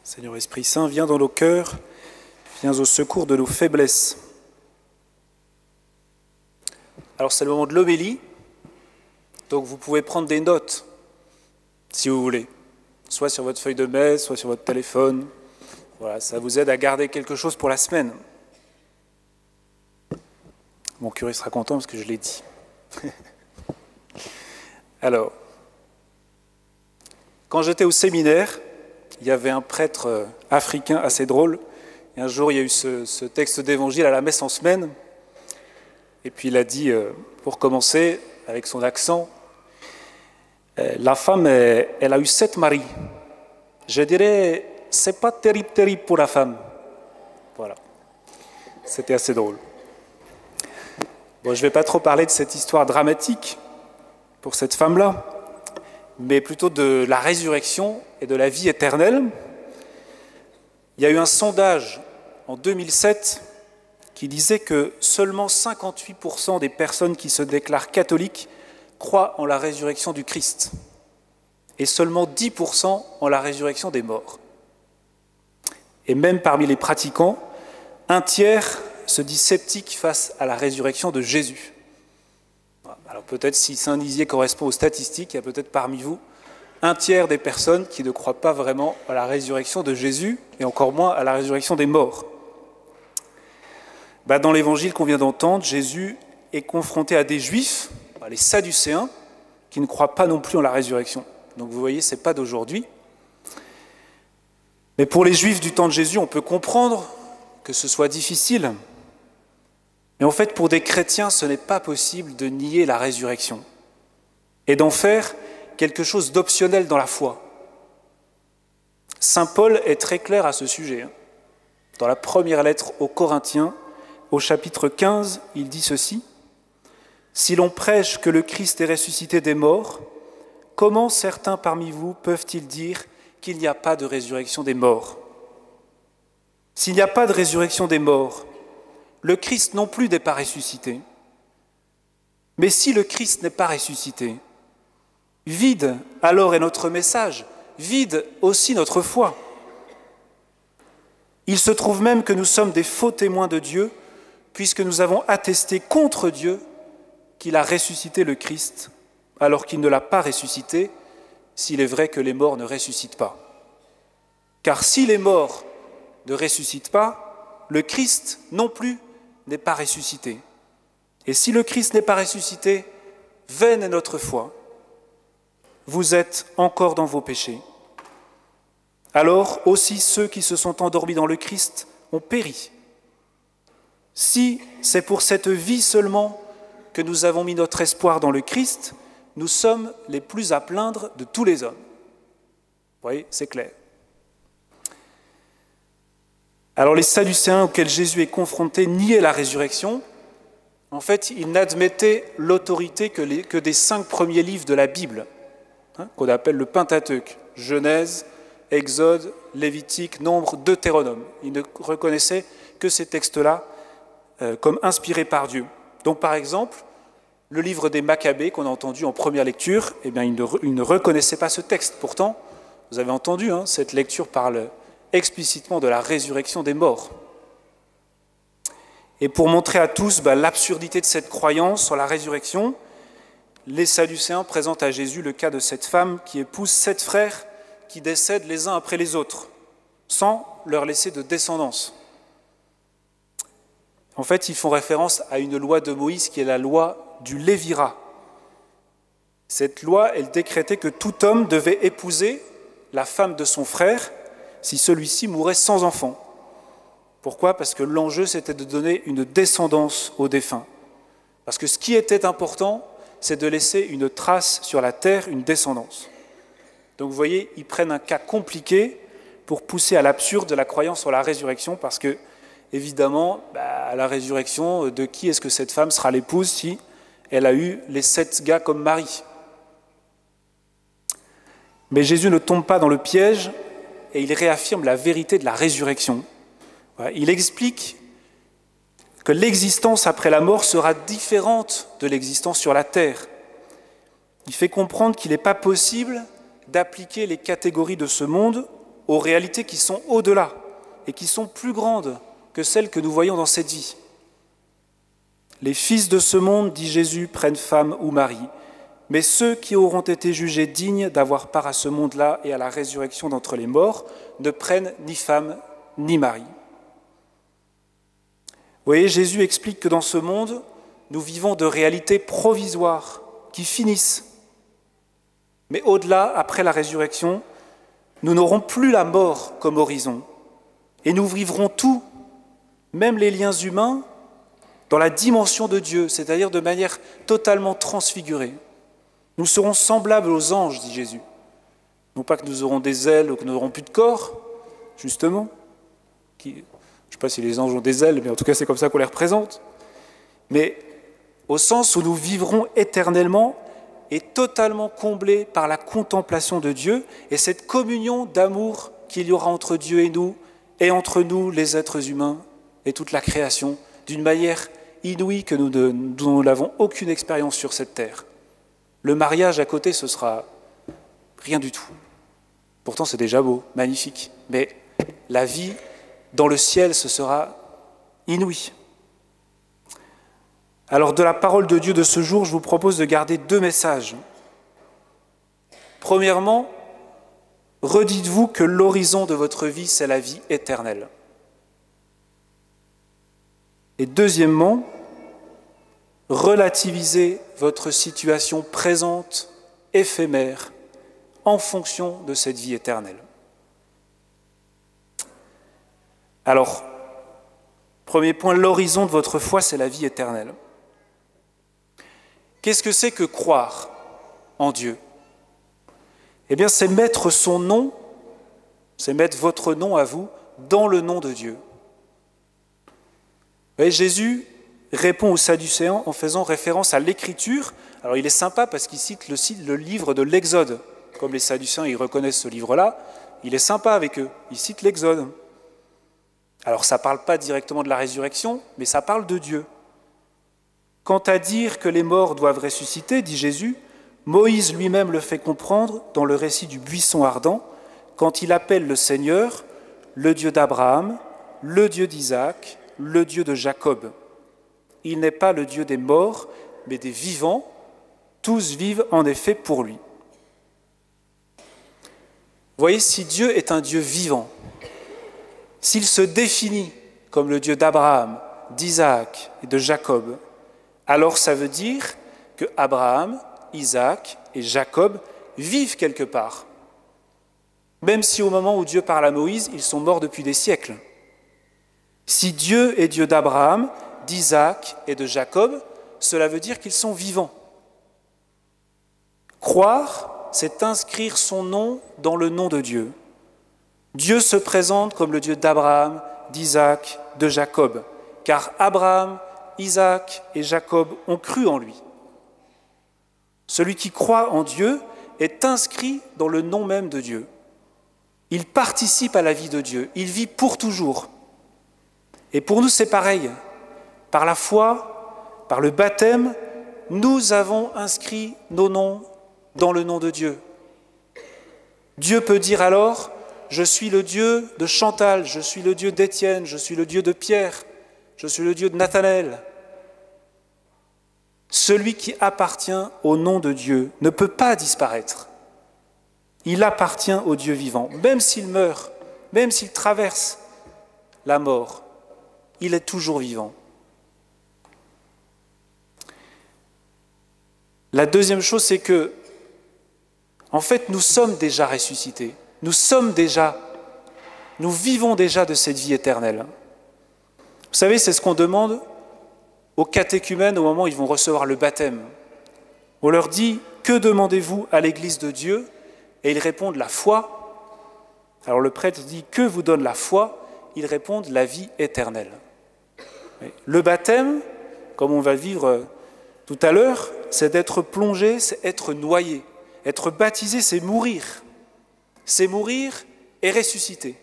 Seigneur Esprit Saint, viens dans nos cœurs, viens au secours de nos faiblesses. Alors c'est le moment de l'homélie, donc vous pouvez prendre des notes, si vous voulez, soit sur votre feuille de messe, soit sur votre téléphone. Voilà, ça vous aide à garder quelque chose pour la semaine. Mon curé sera content parce que je l'ai dit. Alors, quand j'étais au séminaire, il y avait un prêtre africain assez drôle. Et un jour, il y a eu ce texte d'évangile à la messe en semaine. Et puis il a dit, pour commencer, avec son accent, la femme, elle a eu 7 maris. Je dirais, c'est pas terrible pour la femme. Voilà. C'était assez drôle. Bon, je ne vais pas trop parler de cette histoire dramatique pour cette femme-là, mais plutôt de la résurrection et de la vie éternelle. Il y a eu un sondage en 2007 qui disait que seulement 58% des personnes qui se déclarent catholiques croient en la résurrection du Christ et seulement 10% en la résurrection des morts. Et même parmi les pratiquants, un tiers se dit sceptique face à la résurrection de Jésus. Alors peut-être si Saint-Nizier correspond aux statistiques, il y a peut-être parmi vous un tiers des personnes qui ne croient pas vraiment à la résurrection de Jésus et encore moins à la résurrection des morts. Dans l'évangile qu'on vient d'entendre, Jésus est confronté à des juifs, les sadducéens, qui ne croient pas non plus en la résurrection. Donc vous voyez, ce n'est pas d'aujourd'hui. Mais pour les juifs du temps de Jésus, on peut comprendre que ce soit difficile. Mais en fait, pour des chrétiens, ce n'est pas possible de nier la résurrection et d'en faire quelque chose d'optionnel dans la foi. Saint Paul est très clair à ce sujet. Dans la première lettre aux Corinthiens, au chapitre 15, il dit ceci : « Si l'on prêche que le Christ est ressuscité des morts, comment certains parmi vous peuvent-ils dire qu'il n'y a pas de résurrection des morts ? S'il n'y a pas de résurrection des morts, le Christ non plus n'est pas ressuscité. Mais si le Christ n'est pas ressuscité, vide alors est notre message, vide aussi notre foi. Il se trouve même que nous sommes des faux témoins de Dieu, puisque nous avons attesté contre Dieu qu'il a ressuscité le Christ, alors qu'il ne l'a pas ressuscité, s'il est vrai que les morts ne ressuscitent pas. Car si les morts ne ressuscitent pas, le Christ non plus n'est pas ressuscité. Et si le Christ n'est pas ressuscité, vaine est notre foi. Vous êtes encore dans vos péchés. Alors aussi ceux qui se sont endormis dans le Christ ont péri. Si c'est pour cette vie seulement que nous avons mis notre espoir dans le Christ, nous sommes les plus à plaindre de tous les hommes. Vous voyez, c'est clair. Alors les Sadducéens auxquels Jésus est confronté niaient la résurrection. En fait, ils n'admettaient l'autorité que des 5 premiers livres de la Bible, qu'on appelle le Pentateuque, Genèse, Exode, Lévitique, Nombre, Deutéronome. Ils ne reconnaissaient que ces textes-là comme inspirés par Dieu. Donc par exemple, le livre des Maccabées qu'on a entendu en première lecture, eh bien, ils ne reconnaissaient pas ce texte. Pourtant, vous avez entendu, cette lecture parle explicitement de la résurrection des morts. Et pour montrer à tous l'absurdité de cette croyance sur la résurrection, les Sadducéens présentent à Jésus le cas de cette femme qui épouse 7 frères qui décèdent les uns après les autres, sans leur laisser de descendance. En fait, ils font référence à une loi de Moïse qui est la loi du Lévirat. Cette loi, elle décrétait que tout homme devait épouser la femme de son frère si celui-ci mourait sans enfant. Pourquoi ? Parce que l'enjeu, c'était de donner une descendance aux défunts. Parce que ce qui était important, c'est de laisser une trace sur la terre, une descendance. Donc vous voyez, ils prennent un cas compliqué pour pousser à l'absurde de la croyance sur la résurrection, parce que, évidemment, à la résurrection, de qui est-ce que cette femme sera l'épouse si elle a eu les 7 gars comme mari ? Mais Jésus ne tombe pas dans le piège et il réaffirme la vérité de la résurrection. Il explique que l'existence après la mort sera différente de l'existence sur la terre. Il fait comprendre qu'il n'est pas possible d'appliquer les catégories de ce monde aux réalités qui sont au-delà et qui sont plus grandes que celles que nous voyons dans cette vie. Les fils de ce monde, dit Jésus, prennent femme ou mari, mais ceux qui auront été jugés dignes d'avoir part à ce monde-là et à la résurrection d'entre les morts ne prennent ni femme ni mari. Vous voyez, Jésus explique que dans ce monde, nous vivons de réalités provisoires qui finissent. Mais au-delà, après la résurrection, nous n'aurons plus la mort comme horizon et nous vivrons tout, même les liens humains, dans la dimension de Dieu, c'est-à-dire de manière totalement transfigurée. Nous serons semblables aux anges, dit Jésus. Non pas que nous aurons des ailes ou que nous n'aurons plus de corps, justement. Je ne sais pas si les anges ont des ailes, mais en tout cas c'est comme ça qu'on les représente. Mais au sens où nous vivrons éternellement et totalement comblés par la contemplation de Dieu et cette communion d'amour qu'il y aura entre Dieu et entre nous, les êtres humains et toute la création, d'une manière inouïe que dont nous n'avons aucune expérience sur cette terre. Le mariage à côté, ce sera rien du tout. Pourtant, c'est déjà beau, magnifique. Mais la vie dans le ciel, ce sera inouï. Alors, de la parole de Dieu de ce jour, je vous propose de garder 2 messages. Premièrement, redites-vous que l'horizon de votre vie, c'est la vie éternelle. Et deuxièmement, relativisez votre situation présente, éphémère, en fonction de cette vie éternelle. Alors, premier point, l'horizon de votre foi, c'est la vie éternelle. Qu'est-ce que c'est que croire en Dieu? Eh bien, c'est mettre son nom, c'est mettre votre nom à vous dans le nom de Dieu. Vous voyez, Jésus répond aux Sadducéens en faisant référence à l'Écriture. Alors, il est sympa parce qu'il cite le livre de l'Exode. Comme les Sadducéens, ils reconnaissent ce livre-là, il est sympa avec eux. Il cite l'Exode. Alors, ça ne parle pas directement de la résurrection, mais ça parle de Dieu. Quant à dire que les morts doivent ressusciter, dit Jésus, Moïse lui-même le fait comprendre dans le récit du buisson ardent, quand il appelle le Seigneur, le Dieu d'Abraham, le Dieu d'Isaac, le Dieu de Jacob. Il n'est pas le Dieu des morts, mais des vivants. Tous vivent en effet pour lui. Vous voyez, si Dieu est un Dieu vivant, s'il se définit comme le Dieu d'Abraham, d'Isaac et de Jacob, alors ça veut dire que Abraham, Isaac et Jacob vivent quelque part. Même si au moment où Dieu parle à Moïse, ils sont morts depuis des siècles. Si Dieu est Dieu d'Abraham, d'Isaac et de Jacob, cela veut dire qu'ils sont vivants. Croire, c'est inscrire son nom dans le nom de Dieu. Dieu se présente comme le Dieu d'Abraham, d'Isaac, de Jacob, car Abraham, Isaac et Jacob ont cru en lui. Celui qui croit en Dieu est inscrit dans le nom même de Dieu. Il participe à la vie de Dieu, il vit pour toujours. Et pour nous, c'est pareil. Par la foi, par le baptême, nous avons inscrit nos noms dans le nom de Dieu. Dieu peut dire alors, je suis le Dieu de Chantal, je suis le Dieu d'Étienne, je suis le Dieu de Pierre, je suis le Dieu de Nathanaël. Celui qui appartient au nom de Dieu ne peut pas disparaître. Il appartient au Dieu vivant. Même s'il meurt, même s'il traverse la mort, il est toujours vivant. La deuxième chose, c'est que, en fait, nous sommes déjà ressuscités. Nous vivons déjà de cette vie éternelle. Vous savez, c'est ce qu'on demande aux catéchumènes au moment où ils vont recevoir le baptême. On leur dit « Que demandez-vous à l'Église de Dieu ?» Et ils répondent « La foi ». Alors le prêtre dit « Que vous donne la foi ?» Ils répondent « La vie éternelle ». Le baptême, comme on va le vivre tout à l'heure, c'est d'être plongé, c'est être noyé. Être baptisé, c'est mourir. C'est mourir et ressusciter.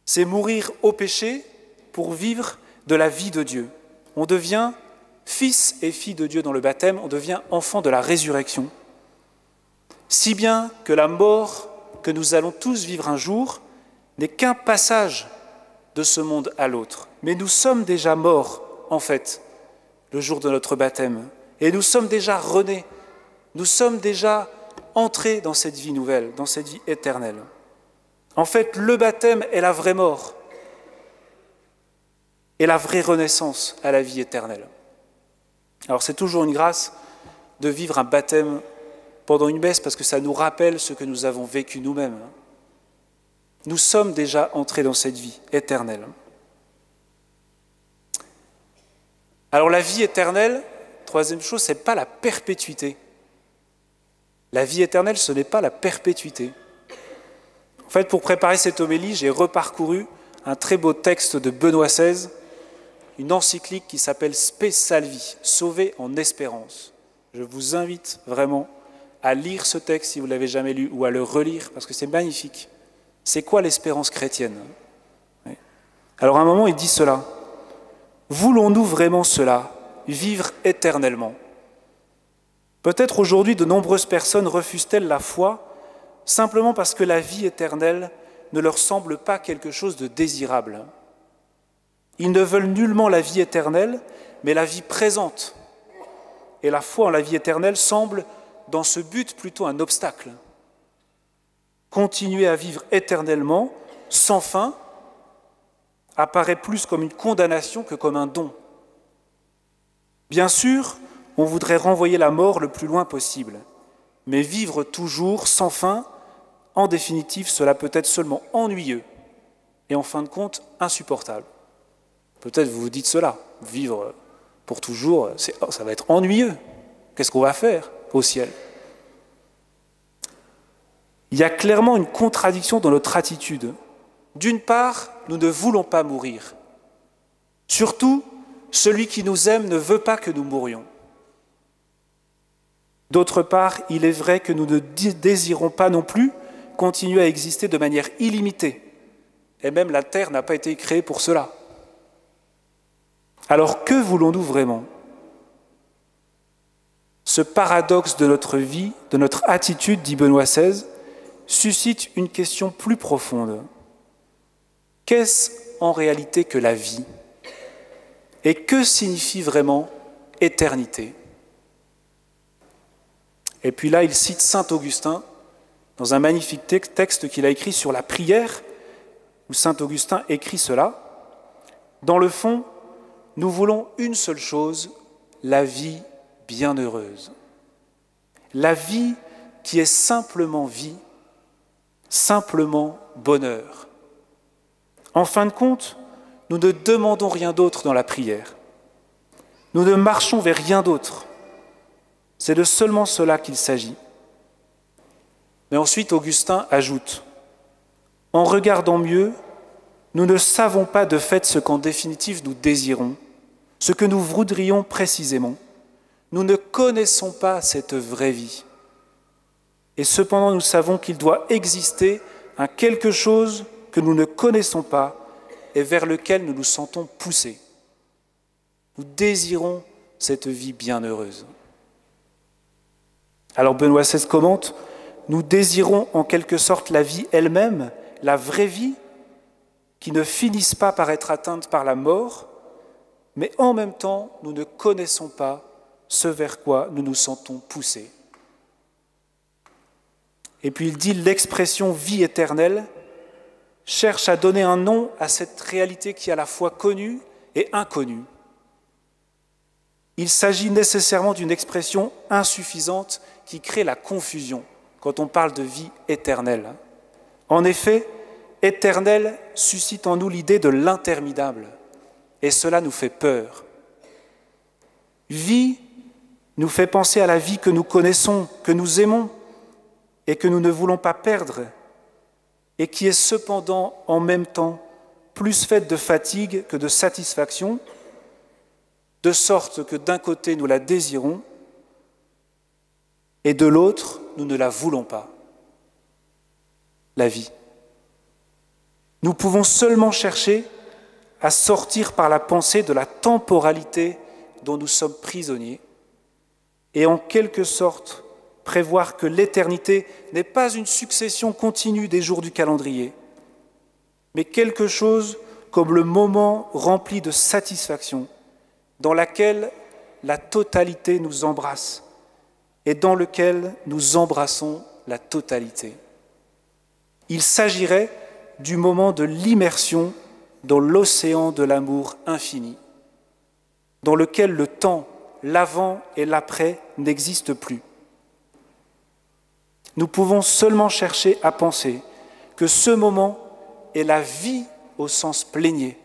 C'est mourir au péché pour vivre de la vie de Dieu. On devient fils et fille de Dieu dans le baptême, on devient enfant de la résurrection. Si bien que la mort que nous allons tous vivre un jour n'est qu'un passage de ce monde à l'autre. Mais nous sommes déjà morts, en fait, le jour de notre baptême. Et nous sommes déjà renés. Nous sommes déjà entrés dans cette vie nouvelle, dans cette vie éternelle. En fait, le baptême est la vraie mort et la vraie renaissance à la vie éternelle. Alors c'est toujours une grâce de vivre un baptême pendant une messe parce que ça nous rappelle ce que nous avons vécu nous-mêmes. Nous sommes déjà entrés dans cette vie éternelle. Alors la vie éternelle, troisième chose, ce n'est pas la perpétuité. La vie éternelle, ce n'est pas la perpétuité. En fait, pour préparer cette homélie, j'ai reparcouru un très beau texte de Benoît XVI, une encyclique qui s'appelle Spe Salvi, sauvé en espérance. Je vous invite vraiment à lire ce texte si vous ne l'avez jamais lu ou à le relire parce que c'est magnifique. C'est quoi l'espérance chrétienne ? Alors à un moment, il dit cela. Voulons-nous vraiment cela, vivre éternellement ? Peut-être aujourd'hui, de nombreuses personnes refusent-elles la foi simplement parce que la vie éternelle ne leur semble pas quelque chose de désirable. Ils ne veulent nullement la vie éternelle, mais la vie présente. Et la foi en la vie éternelle semble, dans ce but, plutôt un obstacle. Continuer à vivre éternellement, sans fin, apparaît plus comme une condamnation que comme un don. Bien sûr, on voudrait renvoyer la mort le plus loin possible, mais vivre toujours, sans fin, en définitive, cela peut être seulement ennuyeux et en fin de compte, insupportable. Peut-être vous vous dites cela, vivre pour toujours, ça va être ennuyeux. Qu'est-ce qu'on va faire au ciel ? Il y a clairement une contradiction dans notre attitude. D'une part, nous ne voulons pas mourir. Surtout, celui qui nous aime ne veut pas que nous mourions. D'autre part, il est vrai que nous ne désirons pas non plus continuer à exister de manière illimitée. Et même la terre n'a pas été créée pour cela. Alors que voulons-nous vraiment ? Ce paradoxe de notre vie, de notre attitude, dit Benoît XVI, suscite une question plus profonde. Qu'est-ce en réalité que la vie ? Et que signifie vraiment éternité ? Et puis là, il cite saint Augustin dans un magnifique texte qu'il a écrit sur la prière, où saint Augustin écrit cela. Dans le fond, nous voulons une seule chose, la vie bienheureuse. La vie qui est simplement vie, simplement bonheur. En fin de compte, nous ne demandons rien d'autre dans la prière. Nous ne marchons vers rien d'autre. C'est de seulement cela qu'il s'agit. Mais ensuite, Augustin ajoute, « En regardant mieux, nous ne savons pas de fait ce qu'en définitive nous désirons, ce que nous voudrions précisément. Nous ne connaissons pas cette vraie vie. Et cependant, nous savons qu'il doit exister un quelque chose que nous ne connaissons pas et vers lequel nous nous sentons poussés. Nous désirons cette vie bienheureuse. » Alors Benoît XVI commente, « Nous désirons en quelque sorte la vie elle-même, la vraie vie, qui ne finisse pas par être atteinte par la mort, mais en même temps, nous ne connaissons pas ce vers quoi nous nous sentons poussés. » Et puis il dit, l'expression « vie éternelle » cherche à donner un nom à cette réalité qui est à la fois connue et inconnue. Il s'agit nécessairement d'une expression insuffisante qui crée la confusion quand on parle de vie éternelle. En effet, éternel suscite en nous l'idée de l'interminable, et cela nous fait peur. Vie nous fait penser à la vie que nous connaissons, que nous aimons, et que nous ne voulons pas perdre, et qui est cependant en même temps plus faite de fatigue que de satisfaction, de sorte que d'un côté nous la désirons, et de l'autre nous ne la voulons pas. La vie. Nous pouvons seulement chercher à sortir par la pensée de la temporalité dont nous sommes prisonniers, et en quelque sorte prévoir que l'éternité n'est pas une succession continue des jours du calendrier, mais quelque chose comme le moment rempli de satisfaction, dans laquelle la totalité nous embrasse et dans lequel nous embrassons la totalité. Il s'agirait du moment de l'immersion dans l'océan de l'amour infini, dans lequel le temps, l'avant et l'après n'existent plus. Nous pouvons seulement chercher à penser que ce moment est la vie au sens plénier,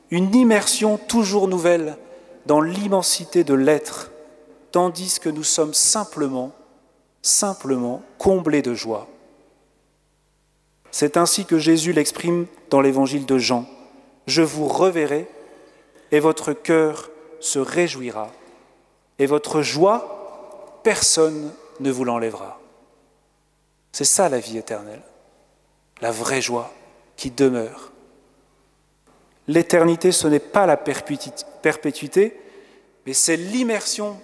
une immersion toujours nouvelle dans l'immensité de l'être, tandis que nous sommes simplement comblés de joie. C'est ainsi que Jésus l'exprime dans l'évangile de Jean. « Je vous reverrai et votre cœur se réjouira, et votre joie, personne ne vous l'enlèvera. » C'est ça la vie éternelle, la vraie joie qui demeure. L'éternité, ce n'est pas la perpétuité, mais c'est l'immersion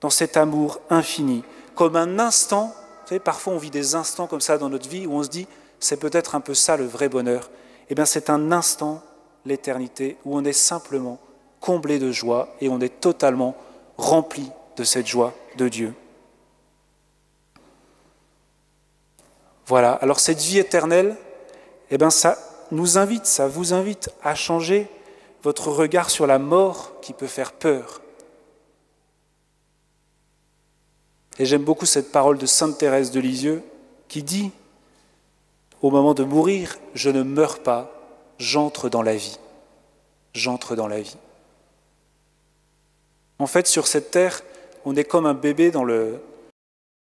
dans cet amour infini, comme un instant. Vous savez, parfois on vit des instants comme ça dans notre vie où on se dit c'est peut-être un peu ça le vrai bonheur. Eh bien c'est un instant, l'éternité, où on est simplement comblé de joie et on est totalement rempli de cette joie de Dieu. Voilà, alors cette vie éternelle, eh bien ça nous invite, ça vous invite à changer votre regard sur la mort qui peut faire peur. Et j'aime beaucoup cette parole de Sainte Thérèse de Lisieux qui dit, au moment de mourir, je ne meurs pas, j'entre dans la vie. J'entre dans la vie. En fait, sur cette terre, on est comme un bébé dans le